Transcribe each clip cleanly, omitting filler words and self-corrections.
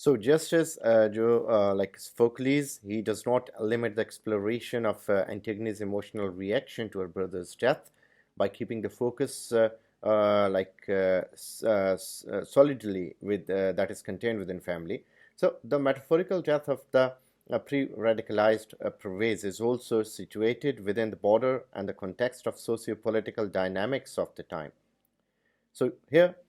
So just as like Sophocles, he does not limit the exploration of Antigone's emotional reaction to her brother's death by keeping the focus solidly with that is contained within family. So the metaphorical death of the pre-radicalized Pervez is also situated within the border and the context of socio-political dynamics of the time. So here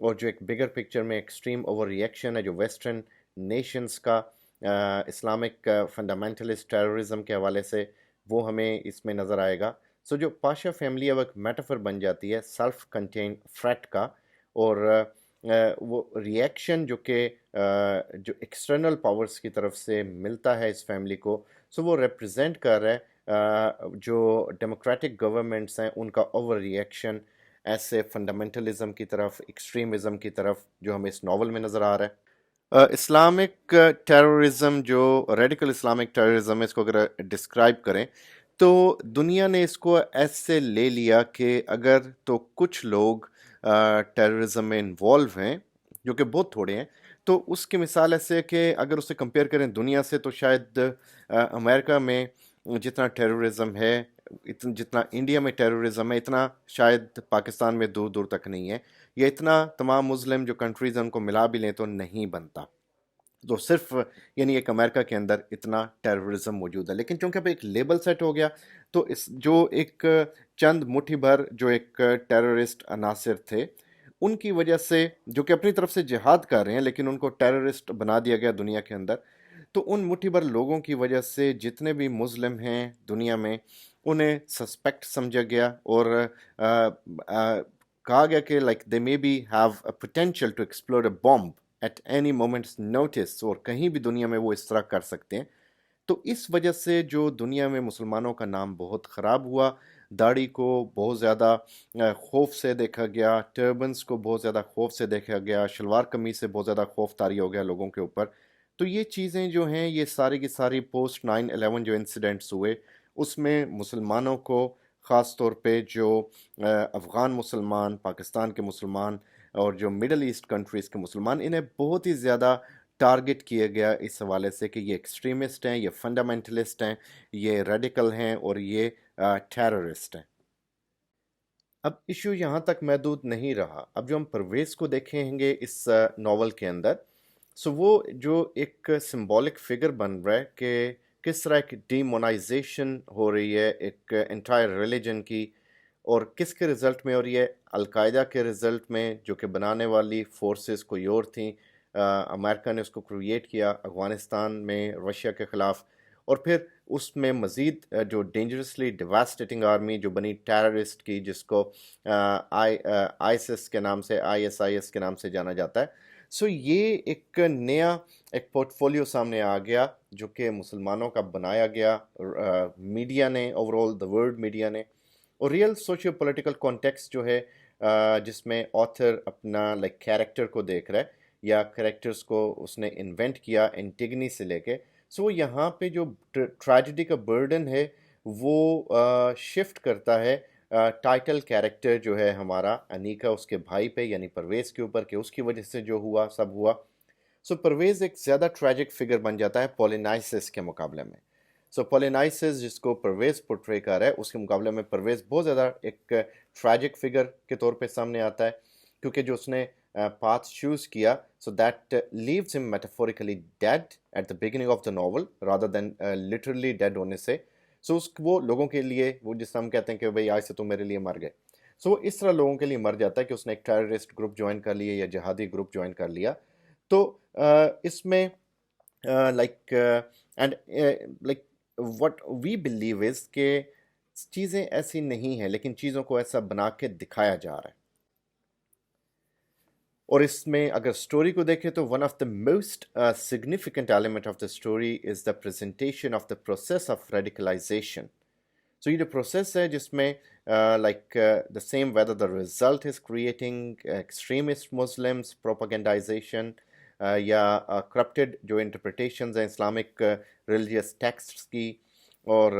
اور جو ایک bigger picture میں extreme over reaction ہے جو western nations کا Islamic fundamentalist terrorism کے حوالے سے، وہ ہمیں اس میں نظر آئے گا. سو جو پاشا فیملی اب ایک میٹافر بن جاتی ہے سیلف کنٹین تھریٹ کا، اور وہ ریئیکشن جو کہ جو ایکسٹرنل پاورز کی طرف سے ملتا ہے اس فیملی کو، سو وہ ریپرزینٹ کر رہا ہے جو ڈیموکریٹک گورنمنٹس ہیں ان کا اوور ریئیکشن ایسے فنڈامنٹلزم کی طرف، ایکسٹریمزم کی طرف، جو ہمیں اس ناول میں نظر آ رہا ہے. اسلامک ٹیررزم جو ریڈیکل اسلامک ٹیررزم ہے، اس کو اگر ڈسکرائب کریں تو دنیا نے اس کو ایسے لے لیا کہ اگر تو کچھ لوگ ٹیررزم میں انوالو ہیں جو کہ بہت تھوڑے ہیں، تو اس کی مثال ایسے کہ اگر اسے کمپیئر کریں دنیا سے تو شاید امریکہ میں جتنا ٹیررزم ہے، جتنا انڈیا میں ٹیررزم ہے، اتنا شاید پاکستان میں دور دور تک نہیں ہے، یا اتنا تمام مسلم جو کنٹریز ہیں ان کو ملا بھی لیں تو نہیں بنتا. تو صرف یعنی ایک امریکہ کے اندر اتنا ٹیررزم موجود ہے. لیکن چونکہ اب ایک لیبل سیٹ ہو گیا تو اس جو ایک چند مٹھی بھر جو ایک ٹیررسٹ عناصر تھے، ان کی وجہ سے جو کہ اپنی طرف سے جہاد کر رہے ہیں لیکن ان کو ٹیررسٹ بنا دیا گیا دنیا کے اندر، تو ان مٹھی بھر لوگوں کی وجہ سے جتنے بھی مسلم ہیں دنیا میں انہیں سسپیکٹ سمجھا گیا، اور کہا گیا کہ like they may be have a potential to explore a bomb at any moments notice, اور کہیں بھی دنیا میں وہ اس طرح کر سکتے ہیں. تو اس وجہ سے جو دنیا میں مسلمانوں کا نام بہت خراب ہوا، داڑھی کو بہت زیادہ خوف سے دیکھا گیا، ٹربنس کو بہت زیادہ خوف سے دیکھا گیا، شلوار قمیض سے بہت زیادہ خوف طاری ہو گیا لوگوں کے اوپر. تو یہ چیزیں جو ہیں یہ ساری کی ساری پوسٹ 9/11 جو انسیڈنٹس ہوئے اس میں مسلمانوں کو، خاص طور پہ جو افغان مسلمان، پاکستان کے مسلمان اور جو مڈل ایسٹ کنٹریز کے مسلمان، انہیں بہت ہی زیادہ ٹارگٹ کیا گیا اس حوالے سے کہ یہ ایکسٹریمسٹ ہیں، یہ فنڈامنٹلسٹ ہیں، یہ ریڈیکل ہیں، اور یہ ٹیررسٹ ہیں. اب ایشو یہاں تک محدود نہیں رہا. اب جو ہم پرویز کو دیکھیں گے اس ناول کے اندر، سو وہ جو ایک سمبولک فگر بن رہا ہے کہ کس طرح ایک ڈیمونائزیشن ہو رہی ہے ایک انٹائر ریلیجن کی، اور کس کے رزلٹ میں ہو رہی ہے؟ القاعدہ کے رزلٹ میں، جو کہ بنانے والی فورسز کوئی اور تھیں. امریکہ نے اس کو کریٹ کیا افغانستان میں رشیا کے خلاف، اور پھر اس میں مزید جو ڈینجرسلی ڈیواسٹیٹنگ آرمی جو بنی ٹیررسٹ کی، جس کو آئیسس کے نام سے، ISIS کے نام سے جانا جاتا ہے. سو یہ ایک نیا ایک پورٹ فولیو سامنے آ گیا جو کہ مسلمانوں کا بنایا گیا میڈیا نے، over all the world media نے، اور ریئل سوشیو پولیٹیکل کانٹیکسٹ جو ہے جس میں آتھر اپنا لائک کیریکٹر کو دیکھ رہا ہے، یا کریکٹرز کو اس نے انوینٹ کیا انٹیگنی سے لے کے. سو یہاں پہ جو ٹریجڈی کا برڈن ہے وہ شفٹ کرتا ہے ٹائٹل کیریکٹر جو ہے ہمارا انیکا، اس کے بھائی پہ یعنی پرویز کے اوپر، کہ اس کی وجہ سے جو ہوا سب ہوا. سو پرویز ایک زیادہ ٹریجک فگر بن جاتا ہے پولینائسس کے مقابلے میں. سو پولینائسس جس کو پرویز پورٹرے کر رہا ہے، اس کے مقابلے میں پرویز بہت زیادہ ایک ٹریجک فگر کے طور پہ سامنے آتا ہے، کیونکہ جو اس نے پاتھ چوز کیا، so that leaves him metaphorically dead at the beginning of the novel rather than literally dead ہونے سے. سو وہ لوگوں کے لیے، وہ جس طرح ہم کہتے ہیں کہ بھائی آج سے تو میرے لیے مر گئے، سو وہ اس طرح لوگوں کے لیے مر جاتا ہے کہ اس نے ایک ٹیررسٹ گروپ جوائن کر لیا یا جہادی گروپ جوائن کر لیا. تو اس میں like and like what we believe is کہ چیزیں ایسی نہیں ہیں، لیکن چیزوں کو ایسا بنا کے دکھایا جا رہا ہے. اور اس میں اگر سٹوری کو دیکھیں تو one of the most significant element of the story is the presentation of the process of radicalization. So یہ جو پروسیس ہے جس میں like the same whether the result is creating extremist Muslims, propagandization یا corrupted جو interpretations ہیں Islamic religious ٹیکسٹس کی، اور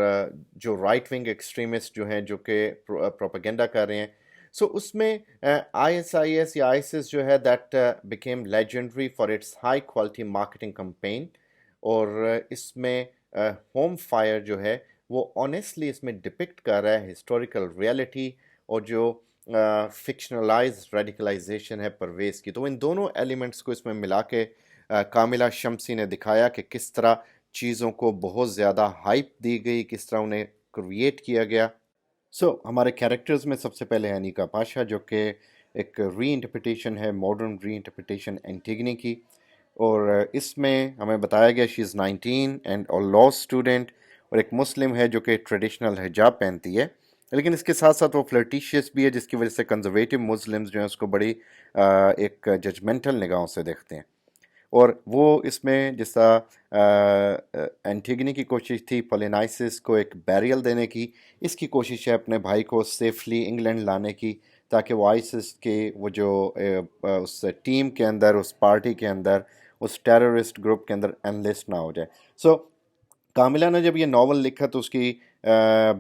جو رائٹ ونگ ایکسٹریمسٹ جو ہیں جو کہ پروپیگنڈا کر رہے ہیں. سو اس میں ISIS یا ISIS جو ہے that became legendary for its high quality marketing campaign, اور اس میں ہوم فائر جو ہے وہ آنیسٹلی اس میں ڈپکٹ کر رہا ہے ہسٹوریکل ریئلٹی اور جو فکشنلائز ریڈیکلائزیشن ہے پرویز کی. تو ان دونوں ایلیمنٹس کو اس میں ملا کے کاملہ شمسی نے دکھایا کہ کس طرح چیزوں کو بہت زیادہ ہائپ دی گئی، کس طرح انہیں کریٹ کیا گیا. سو ہمارے کیریکٹرز میں سب سے پہلے انیکا پاشا جو کہ ایک ری انٹرپریٹیشن ہے، ماڈرن ری انٹرپریٹیشن اینٹیگنی کی، اور اس میں ہمیں بتایا گیا شی از 19 اینڈ لاء اسٹوڈنٹ، اور ایک مسلم ہے جو کہ ٹریڈیشنل حجاب پہنتی ہے، لیکن اس کے ساتھ ساتھ وہ فلرٹیشیس بھی ہے، جس کی وجہ سے کنزرویٹو مسلمز جو ہیں اس کو بڑی ایک ججمنٹل نگاہوں سے دیکھتے ہیں. اور وہ اس میں جس طرح اینٹیگنی کی کوشش تھی پولینائسس کو ایک بیریل دینے کی، اس کی کوشش ہے اپنے بھائی کو سیفلی انگلینڈ لانے کی، تاکہ وہ آئسس کے وہ جو اس ٹیم کے اندر، اس پارٹی کے اندر، اس ٹیررسٹ گروپ کے اندر انلسٹ نہ ہو جائے. سو کاملہ نے جب یہ ناول لکھا تو اس کی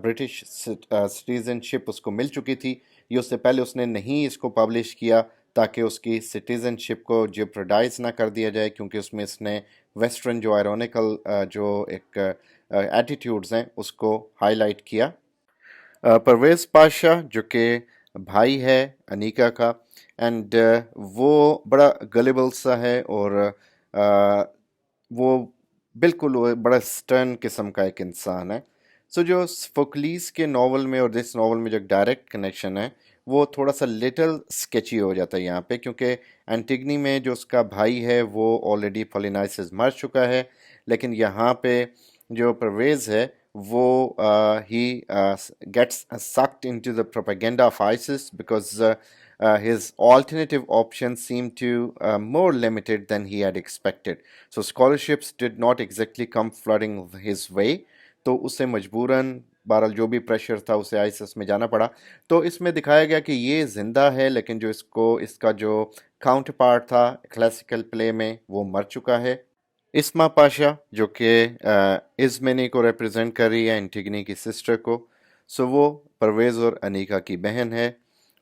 برٹش سٹیزن شپ اس کو مل چکی تھی. یہ اس سے پہلے اس نے نہیں اس کو پبلش کیا تاکہ اس کی سٹیزن شپ کو جیوپرڈائز نہ کر دیا جائے، کیونکہ اس میں اس نے ویسٹرن جو آئرونیکل جو ایک ایٹیٹیوڈز ہیں اس کو ہائی لائٹ کیا. پرویز پاشا جو کہ بھائی ہے انیکا کا، اینڈ وہ بڑا گلیبل سا ہے، اور وہ بالکل بڑا سٹرن قسم کا ایک انسان ہے. سو جو فوکلیس کے ناول میں اور دس ناول میں جو ڈائریکٹ کنیکشن ہے وہ تھوڑا سا لٹل اسکیچی ہو جاتا ہے یہاں پہ، کیونکہ اینٹیگنی میں جو اس کا بھائی ہے وہ آلریڈی پولینائسس مر چکا ہے، لیکن یہاں پہ جو پرویز ہے وہ he gets sucked into the propaganda of ISIS because his alternative options seemed to more limited than he had expected. So scholarships did not exactly come flooding his way. تو اسے مجبوراً بہرحال جو بھی پریشر تھا اسے آئسس میں جانا پڑا. تو اس میں دکھایا گیا کہ یہ زندہ ہے، لیکن جو اس کا جو کاؤنٹر پارٹ تھا کلاسیکل پلے میں وہ مر چکا ہے. اسما پاشا جو کہ ازمنی کو ریپرزینٹ کر رہی ہے، انٹیگنی کی سسٹر کو. سو وہ پرویز اور انیکا کی بہن ہے،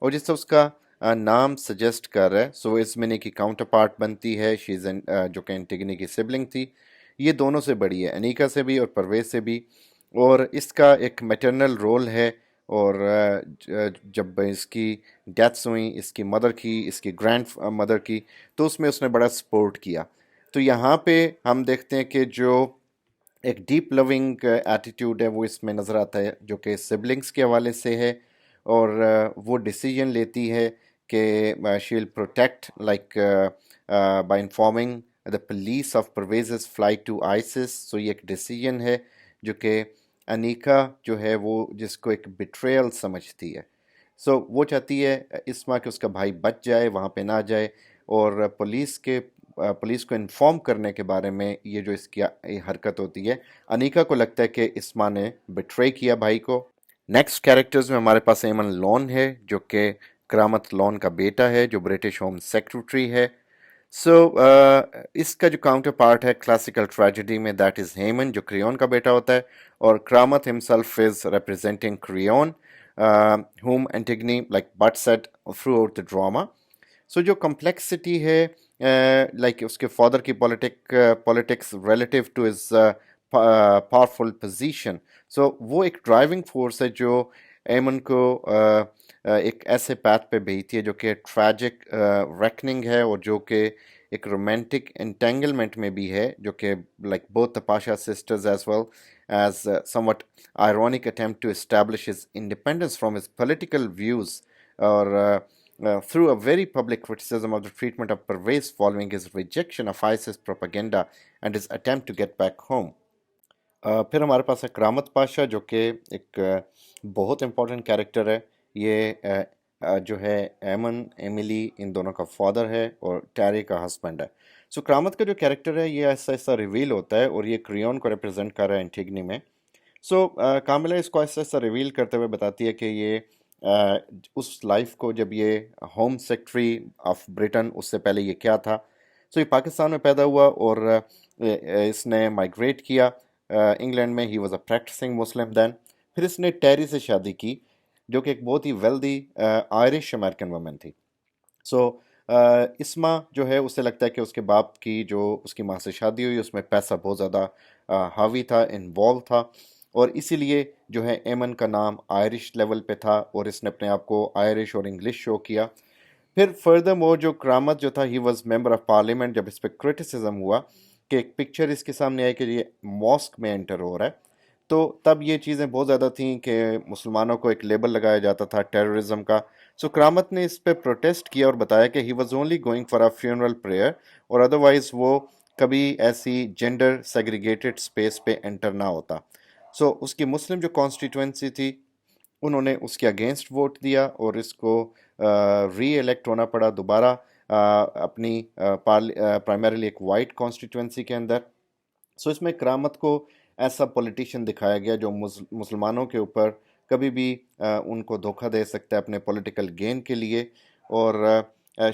اور جس سے اس کا نام سجیسٹ کر رہا ہے، سو ازمنی کی کاؤنٹر پارٹ بنتی ہے، شیز جو کہ انٹیگنی کی سبلنگ تھی. یہ دونوں سے بڑی ہے، انیکا سے بھی اور پرویز سے بھی، اور اس کا ایک میٹرنل رول ہے. اور جب اس کی ڈیتھس ہوئیں، اس کی مدر کی، اس کی گرینڈ مدر کی، تو اس میں اس نے بڑا سپورٹ کیا. تو یہاں پہ ہم دیکھتے ہیں کہ جو ایک ڈیپ لونگ ایٹیٹیوڈ ہے وہ اس میں نظر آتا ہے، جو کہ سبلنگس کے حوالے سے ہے، اور وہ ڈیسیجن لیتی ہے کہ she will protect like by informing the police of Parvez's flight to ISIS. So یہ ایک ڈیسیجن ہے جو کہ انیکا جو ہے وہ جس کو ایک بیٹریل سمجھتی ہے. سو وہ چاہتی ہے اسما کہ اس کا بھائی بچ جائے، وہاں پہ نہ جائے، اور پولیس کو انفارم کرنے کے بارے میں یہ جو اس کی حرکت ہوتی ہے، انیکا کو لگتا ہے کہ اسما نے بٹرے کیا بھائی کو. نیکسٹ کیریکٹرز میں ہمارے پاس ایمن لون ہے جو کہ کرامت لون کا بیٹا ہے، جو برٹش ہوم سیکرٹری ہے. سو اس کا جو کاؤنٹر پارٹ ہے کلاسیکل ٹریجڈی میں، دیٹ از ہیمن جو کریون کا بیٹا ہوتا ہے، اور Karamat himself is representing Creon whom Antigone like butt said throughout the drama. So جو کمپلیکسٹی ہے لائک اس کے فادر کی politics relative to his powerful position, so وہ ایک ڈرائیونگ فورس ہے جو ایمن کو ایک ایسے پیتھ پہ بھیجتی ہے جو کہ ٹریجک ریکننگ ہے، اور جو کہ ایک رومانٹک انٹینگلمنٹ میں بھی ہے، جو کہ like both the Pasha sisters as well as somewhat ironic attempt to establish his independence from his political views, or through a very public criticism of the treatment of Pervez following his rejection of ISIS propaganda and his attempt to get back home. پھر ہمارے پاس ہے کرامت پاشا جو کہ ایک بہت important character ہے. یہ جو ہے ایمن ایملی ان دونوں کا فادر ہے اور ٹیری کا ہسبینڈ ہے. سو کرامت کا جو کیریکٹر ہے یہ ایسا ایسا ریویل ہوتا ہے، اور یہ کریون کو ریپرزینٹ کر رہا ہے انٹیگنی میں. سو کاملہ اس کو ایسا ایسا ریویل کرتے ہوئے بتاتی ہے کہ یہ اس لائف کو جب یہ ہوم سیکرٹری آف برٹن، اس سے پہلے یہ کیا تھا. سو یہ پاکستان میں پیدا ہوا، اور اس نے مائگریٹ کیا انگلینڈ میں. ہی واز اے پریکٹسنگ مسلم دین. پھر اس نے ٹیری سے شادی کی جو کہ ایک بہت ہی ویلدی آئرش امریکن وومن تھی. سو اسما جو ہے اسے لگتا ہے کہ اس کے باپ کی جو اس کی ماں سے شادی ہوئی اس میں پیسہ بہت زیادہ حاوی تھا، انوالو تھا، اور اسی لیے جو ہے ایمن کا نام آئرش لیول پہ تھا، اور اس نے اپنے آپ کو آئرش اور انگلش شو کیا. پھر فردر مور جو کرامت جو تھا he was member of parliament. جب اس پہ کرٹیسزم ہوا کہ ایک پکچر اس کے سامنے آئی کہ یہ ماسک میں انٹر ہو رہا ہے، تو تب یہ چیزیں بہت زیادہ تھیں کہ مسلمانوں کو ایک لیبل لگایا جاتا تھا ٹیررزم کا. سو کرامت نے اس پہ پروٹیسٹ کیا اور بتایا کہ he was only going for a funeral prayer, اور ادروائز وہ کبھی ایسی جینڈر سیگریگیٹڈ اسپیس پہ انٹر نہ ہوتا. سو اس کی مسلم جو کانسٹیٹوئنسی تھی انہوں نے اس کے اگینسٹ ووٹ دیا اور اس کو ری الیکٹ ہونا پڑا دوبارہ اپنی پرائمریلی ایک وائٹ کانسٹیٹوئنسی کے اندر. سو اس میں کرامت کو ایسا پولیٹیشین دکھایا گیا جو مسلمانوں کے اوپر کبھی بھی ان کو دھوکہ دے سکتا ہے اپنے پولیٹیکل گین کے لیے. اور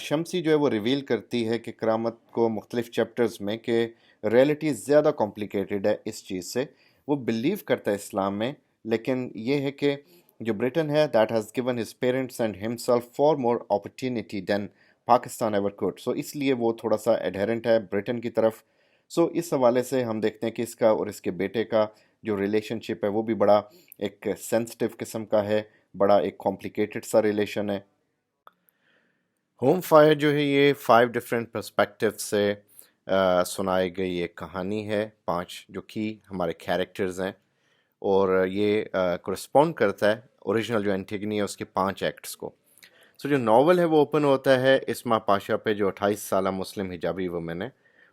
شمسی جو ہے وہ ریویل کرتی ہے کہ کرامت کو مختلف چیپٹرز میں کہ ریئلٹی زیادہ کمپلیکیٹڈ ہے اس چیز سے. وہ بلیو کرتا ہے اسلام میں، لیکن یہ ہے کہ جو برٹن ہے that has given his parents and himself far more opportunity than Pakistan ever could. So اس لیے وہ تھوڑا سا ایڈہرنٹ ہے برٹن کی طرف. سو اس حوالے سے ہم دیکھتے ہیں کہ اس کا اور اس کے بیٹے کا جو ریلیشن شپ ہے وہ بھی بڑا ایک سینسٹیو قسم کا ہے، بڑا ایک کمپلیکیٹڈ سا ریلیشن ہے. ہوم فائر جو ہے یہ 5 ڈفرینٹ پرسپیکٹیو سے سنائی گئی ایک کہانی ہے، 5 جو کی ہمارے کیریکٹرز ہیں، اور یہ کرسپونڈ کرتا ہے اوریجنل جو انٹیگنی ہے اس کے 5 ایکٹس کو. سو جو ناول ہے وہ اوپن ہوتا ہے اسما پاشا پہ جو 28 سالہ مسلم حجابی وومن ہے،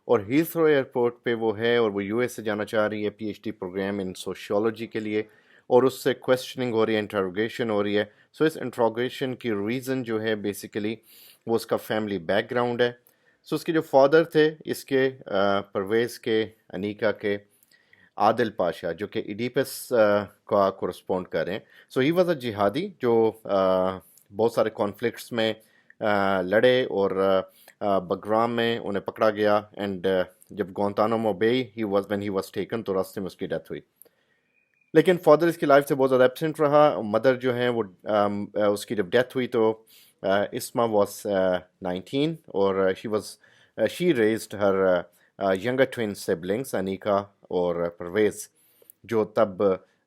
اور ہیتھرو ایئرپورٹ پہ وہ ہے، اور وہ یو ایس سے جانا چاہ رہی ہے P H D programme in sociology کے لیے، اور اس سے کویسچننگ ہو رہی ہے، انٹروگیشن ہو رہی ہے. سو اس انٹروگیشن کی ریزن جو ہے بیسیکلی وہ اس کا فیملی بیک گراؤنڈ ہے. سو اس کے جو فادر تھے اس کے پرویز کے، انیکا کے، عادل پاشا جو کہ ایڈیپس کا کورسپونڈ کر رہے ہیں. سو ہی واز اے جہادی جو بہت سارے کانفلکٹس میں لڑے، اور بگرام میں انہیں پکڑا گیا، اینڈ جب گوانتانامو بے وین ہی واز ٹیکن تو راستے میں اس کی ڈیتھ ہوئی. لیکن فادر اس کی لائف سے بہت زیادہ ایبسنٹ رہا. مدر جو ہیں وہ اس کی جب ڈیتھ ہوئی تو اسما واز 19، اور شی ریزڈ ہر ینگر ٹوین سبلنگس انیکا اور پرویز، جو تب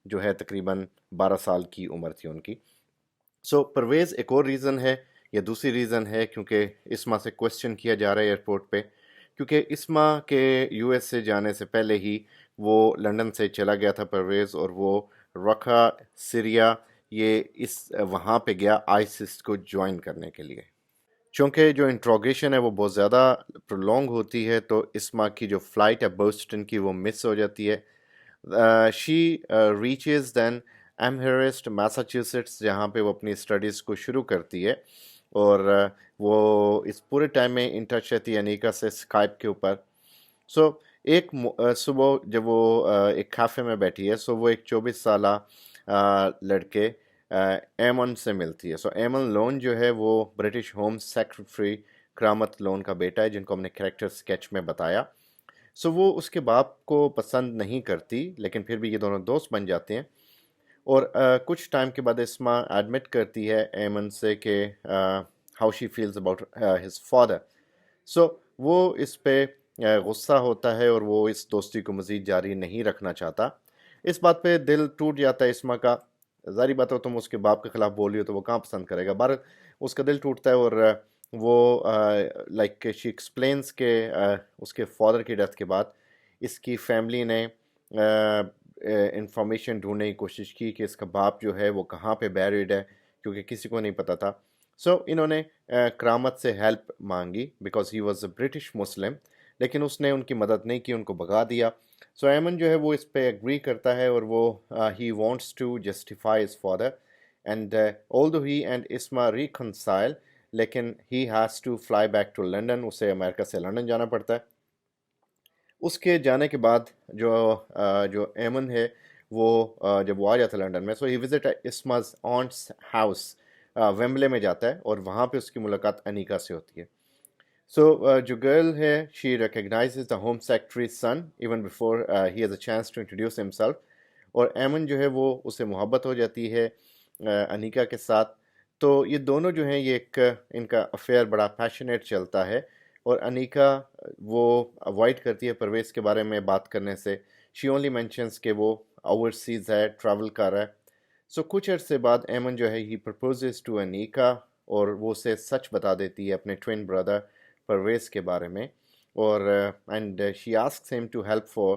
جو ہے تقریباً 12 سال کی عمر تھی ان کی. سو پرویز ایک اور ریزن ہے، یا دوسری ریزن ہے کیونکہ اسما سے کویسچن کیا جا رہا ہے ایئرپورٹ پہ، کیونکہ اسما کے یو ایس سے جانے سے پہلے ہی وہ لنڈن سے چلا گیا تھا پرویز، اور وہ رقہ، سیریا، یہ وہاں پہ گیا آئسس کو جوائن کرنے کے لیے. چونکہ جو انٹروگیشن ہے وہ بہت زیادہ پرولونگ ہوتی ہے تو اسما کی جو فلائٹ ہے بوسٹن کی وہ مس ہو جاتی ہے. شی ریچز دین ایمہرسٹ میساچیوسٹس، جہاں پہ وہ اپنی اسٹڈیز کو شروع کرتی ہے، اور وہ اس پورے ٹائم میں ان ٹچ رہتی ہے انیکا سے اسکائپ کے اوپر. سو ایک صبح جب وہ ایک کافے میں بیٹھی ہے، سو وہ ایک 24 سالہ لڑکے ایمن سے ملتی ہے. سو ایمن لون جو ہے وہ برٹش ہوم سیکرٹری کرامت لون کا بیٹا ہے، جن کو ہم نے کریکٹر سکیچ میں بتایا. سو وہ اس کے باپ کو پسند نہیں کرتی، لیکن پھر بھی یہ دونوں دوست بن جاتے ہیں. اور کچھ ٹائم کے بعد اسما ایڈمٹ کرتی ہے ایمن سے کہ how she feels about his father. So وہ اس پہ غصہ ہوتا ہے، اور وہ اس دوستی کو مزید جاری نہیں رکھنا چاہتا. اس بات پہ دل ٹوٹ جاتا ہے اسما کا. ظاہری بات ہو تم اس کے باپ کے خلاف بولی ہو تو وہ کہاں پسند کرے گا. بہرحال اس کا دل ٹوٹتا ہے، اور وہ لائک شی ایکسپلینس کہ اس کے فادر کی ڈیتھ کے بعد اس کی فیملی نے انفارمیشن ڈھونڈنے کی کوشش کی کہ اس کا باپ جو ہے وہ کہاں پہ بیریڈ ہے، کیونکہ کسی کو نہیں پتہ تھا. سو انہوں نے کرامت سے ہیلپ مانگی because he was a British Muslim, لیکن اس نے ان کی مدد نہیں کی، ان کو بھگا دیا. سو ایمن جو ہے وہ اس پہ اگری کرتا ہے، اور وہ he wants to justify his father, and although he and Isma reconcile, لیکن he has to fly back to London. اسے امریکہ سے لنڈن جانا پڑتا ہے. اس کے جانے کے بعد جو ایمن ہے وہ جب وہ آ جاتا ہے لنڈن میں، سو ہی وزٹ اسماز آنٹس ہاؤس، ویمبلے میں جاتا ہے، اور وہاں پہ اس کی ملاقات انیکا سے ہوتی ہے. سو جو گرل ہے she recognizes the home secretary son even before he has a chance to introduce himself. اور ایمن جو ہے وہ اسے محبت ہو جاتی ہے انیکا کے ساتھ. تو یہ دونوں جو ہیں یہ ایک ان کا افیئر بڑا پیشنیٹ چلتا ہے، اور انیکا وہ اوائڈ کرتی ہے پرویز کے بارے میں بات کرنے سے. شی اونلی مینشنس کہ وہ اوورسیز ہے، ٹریول کر رہا ہے. سو کچھ عرصے بعد ایمن جو ہے ہی پرپوزز ٹو انیکا، اور وہ اسے سچ بتا دیتی ہے اپنے ٹوین بردر پرویز کے بارے میں. اور and she asks him to help for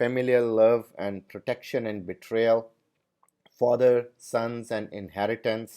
familial love and protection and betrayal, father, sons and inheritance,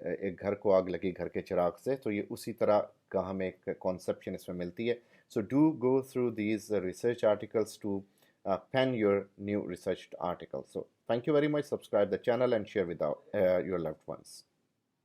ایک گھر کو آگ لگی گھر کے چراغ سے، تو یہ اسی طرح کا ہمیں ایک کانسیپشن اس میں ملتی ہے. So do go through these research articles to pen your new researched article. So thank you very much. Subscribe the channel and share with your loved ones.